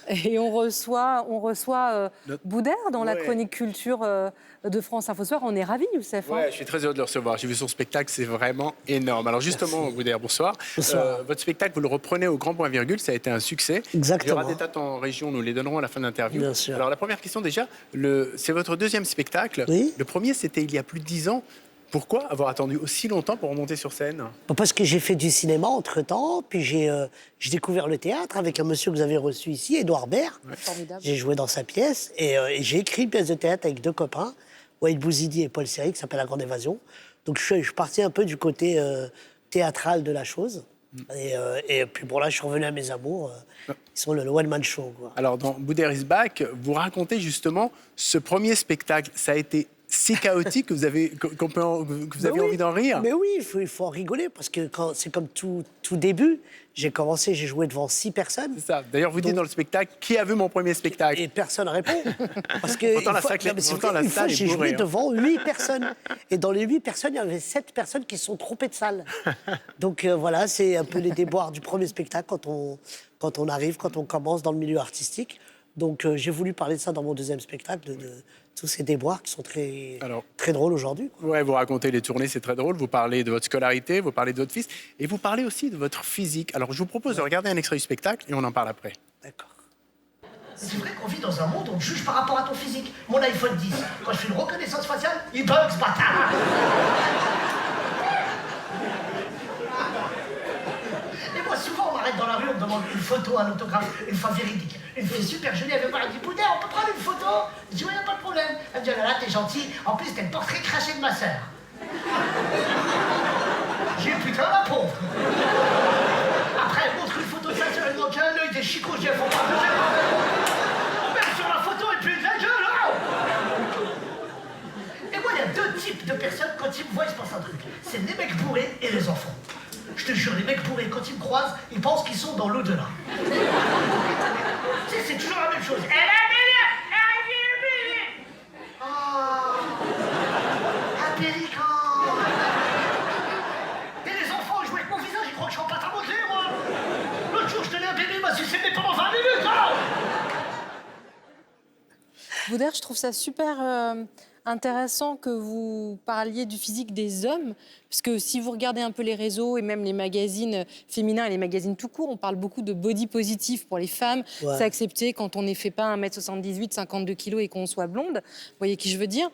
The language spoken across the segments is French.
Et on reçoit Boudère dans la Ouais. chronique culture de France Info Soir. On est ravis, Youssef. Ouais, je suis très heureux de le recevoir. J'ai vu son spectacle, c'est vraiment énorme. Alors justement, Boudère, bonsoir. Bonsoir. Votre spectacle, vous le reprenez au grand point virgule, ça a été un succès. Exactement. Il y aura des dates en région, nous les donnerons à la fin de l'interview. Bien sûr. Alors la première question déjà, c'est votre deuxième spectacle. Oui. Le premier, c'était il y a plus de 10 ans. Pourquoi avoir attendu aussi longtemps pour remonter sur scène? Parce que j'ai fait du cinéma entre-temps, puis j'ai découvert le théâtre avec un monsieur que vous avez reçu ici, Édouard Baird. Formidable. J'ai joué dans sa pièce et j'ai écrit une pièce de théâtre avec deux copains, Waïd Bouzidi et Paul Seri, qui s'appelle La Grande Évasion. Donc je suis parti un peu du côté théâtral de la chose. Et puis bon, là, je suis revenu à mes amours. Ils sont le one-man show, quoi. Alors dans Boudère is Back, vous racontez justement ce premier spectacle. Ça a été si chaotique que vous avez, que vous avez envie d'en rire. Mais oui, il faut en rigoler, parce que c'est comme tout début. J'ai joué devant 6 personnes. C'est ça. D'ailleurs, vous dites dans le spectacle, qui a vu mon premier spectacle? Et personne répond. Parce que Pourtant, la salle est j'ai bourrée, joué hein. devant 8 personnes. Et dans les 8 personnes, il y avait 7 personnes qui se sont trompées de salle. Donc voilà, c'est un peu les déboires du premier spectacle quand on arrive, quand on commence dans le milieu artistique. Donc j'ai voulu parler de ça dans mon deuxième spectacle, de tous ces déboires qui sont très drôles aujourd'hui, quoi. Ouais, vous racontez les tournées, c'est très drôle. Vous parlez de votre scolarité, vous parlez de votre fils, et vous parlez aussi de votre physique. Alors, je vous propose de regarder un extrait du spectacle et on en parle après. D'accord. C'est vrai qu'on vit dans un monde où on te juge par rapport à ton physique. Mon iPhone 10, quand je fais une reconnaissance faciale, il bug ce bâtard. Et moi, souvent, on m'arrête dans la rue, on me demande une photo, un autographe, une fois véridique. Une fille super jolie, elle vient voir, elle dit Boudère, on peut prendre une photo? Je dis ouais, y a pas de problème. Elle me dit, oh là là, t'es gentil. En plus, t'as le portrait craché de ma sœur. J'ai eu putain la pauvre. Après, elle montre une photo de sa sœur, elle dit ok, l'œil des chicots, je dis, faut pas bouger. Même sur la photo, et puis de la gueule, hein. Et moi, il y a 2 types de personnes, quand ils me voient, il se passe un truc. C'est les mecs bourrés et les enfants. Je te jure, les mecs bourrés, quand ils me croisent, ils pensent qu'ils sont dans l'au-delà. Tu sais, c'est toujours la même chose. Oh, un pélican. Et les enfants, ils jouent avec mon visage, ils croient que je suis en pâte à modeler, moi. L'autre jour, je tenais un bébé, m'a sucé pendant 20 minutes, hein. Boudère, je trouve ça super intéressant que vous parliez du physique des hommes, parce que si vous regardez un peu les réseaux et même les magazines féminins et les magazines tout court, on parle beaucoup de body positif pour les femmes. Ouais. C'est accepté quand on ne fait pas 1m78, 52 kilos et qu'on soit blonde. Vous voyez qui je veux dire?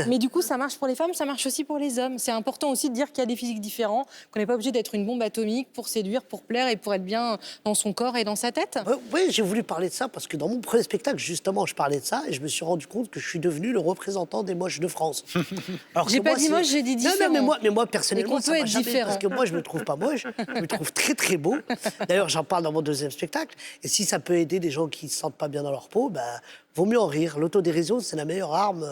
Mais du coup, ça marche pour les femmes, ça marche aussi pour les hommes. C'est important aussi de dire qu'il y a des physiques différents, qu'on n'est pas obligé d'être une bombe atomique pour séduire, pour plaire et pour être bien dans son corps et dans sa tête. Oui, j'ai voulu parler de ça parce que dans mon premier spectacle, justement, je parlais de ça et je me suis rendu compte que je suis devenu le représentant des moches de France. Alors J'ai que pas moi, dit moche, j'ai dit différent. Non, mais moi, personnellement, Et qu'on ça peut m'a être jamais... différent. Parce que moi, je me trouve pas moche, je me trouve très, très beau. D'ailleurs, j'en parle dans mon deuxième spectacle. Et si ça peut aider des gens qui se sentent pas bien dans leur peau, bah, vaut mieux en rire. L'autodérision, c'est la meilleure arme.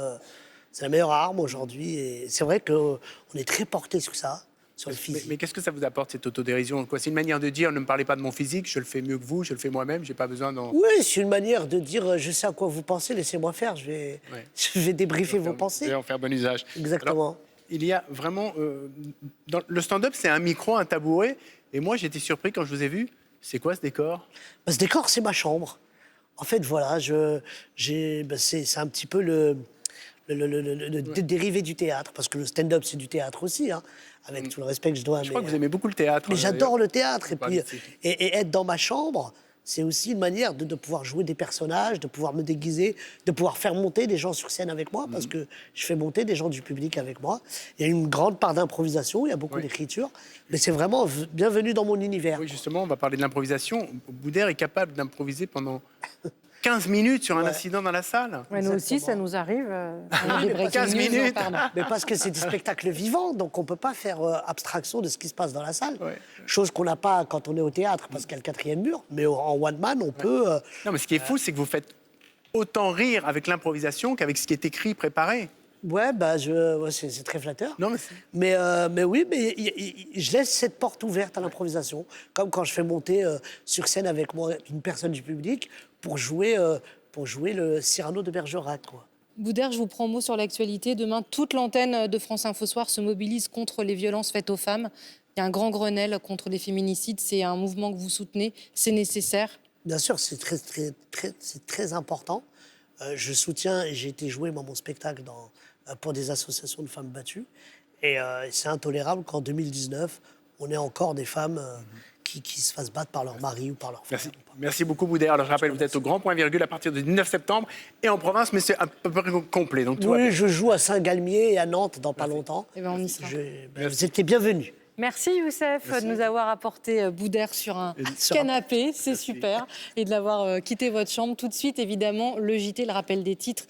C'est la meilleure arme aujourd'hui. Et c'est vrai qu'on est très porté sur ça. Sur le physique. Mais qu'est-ce que ça vous apporte, cette autodérision? C'est une manière de dire, ne me parlez pas de mon physique, je le fais mieux que vous, je le fais moi-même, j'ai pas besoin d'en... Oui, c'est une manière de dire je sais à quoi vous pensez, laissez-moi faire, je vais débriefer vos Je pensées. vais en faire bon usage. Exactement. Alors, il y a vraiment... le stand-up, c'est un micro, un tabouret. Et moi, j'étais surpris quand je vous ai vu. C'est quoi ce décor? Bah, ce décor, c'est ma chambre. En fait, voilà, c'est un petit peu le dérivé du théâtre, parce que le stand-up, c'est du théâtre aussi, hein, avec tout le respect que je dois. Je crois que vous aimez beaucoup le théâtre. Mais j'adore le théâtre. Et, Pas puis, d'ici. et être dans ma chambre, c'est aussi une manière de pouvoir jouer des personnages, de pouvoir me déguiser, de pouvoir faire monter des gens sur scène avec moi, parce que je fais monter des gens du public avec moi. Il y a une grande part d'improvisation, il y a beaucoup d'écriture, mais c'est vraiment bienvenue dans mon univers. Oui, justement, on va parler de l'improvisation. Boudère est capable d'improviser pendant 15 minutes sur un incident dans la salle. Ouais, nous aussi, ça nous arrive. On a des breaking 15 news, minutes. pardon. Mais parce que c'est des spectacles vivants, donc on ne peut pas faire abstraction de ce qui se passe dans la salle. Ouais. Chose qu'on n'a pas quand on est au théâtre, parce qu'il y a le 4e mur. Mais en one man, on peut... Non, mais ce qui est fou, c'est que vous faites autant rire avec l'improvisation qu'avec ce qui est écrit, préparé. Ouais, c'est très flatteur. Non, mais oui, mais je laisse cette porte ouverte à l'improvisation. Comme quand je fais monter sur scène avec moi une personne du public pour jouer le Cyrano de Bergerac, quoi. Boudère, je vous prends mot sur l'actualité. Demain, toute l'antenne de France Info Soir se mobilise contre les violences faites aux femmes. Il y a un grand Grenelle contre les féminicides. C'est un mouvement que vous soutenez. C'est nécessaire. Bien sûr, c'est c'est très important. Je soutiens et j'ai été jouer moi, mon spectacle pour des associations de femmes battues. Et c'est intolérable qu'en 2019, on ait encore des femmes qui se fassent battre par leur mari ou par leur frère. Merci. Merci beaucoup, Boudère. Alors, je rappelle, vous êtes au Grand Point Virgule à partir du 19 septembre et en province, mais c'est à peu près complet. Donc, tout va bien. Oui, je joue à Saint-Galmier et à Nantes dans pas longtemps. Eh ben, on y sera. Vous étiez bienvenus. Merci Youssef de nous avoir apporté Boudère sur un canapé, c'est super. Et de l'avoir quitté votre chambre tout de suite, évidemment, le JT, le rappel des titres.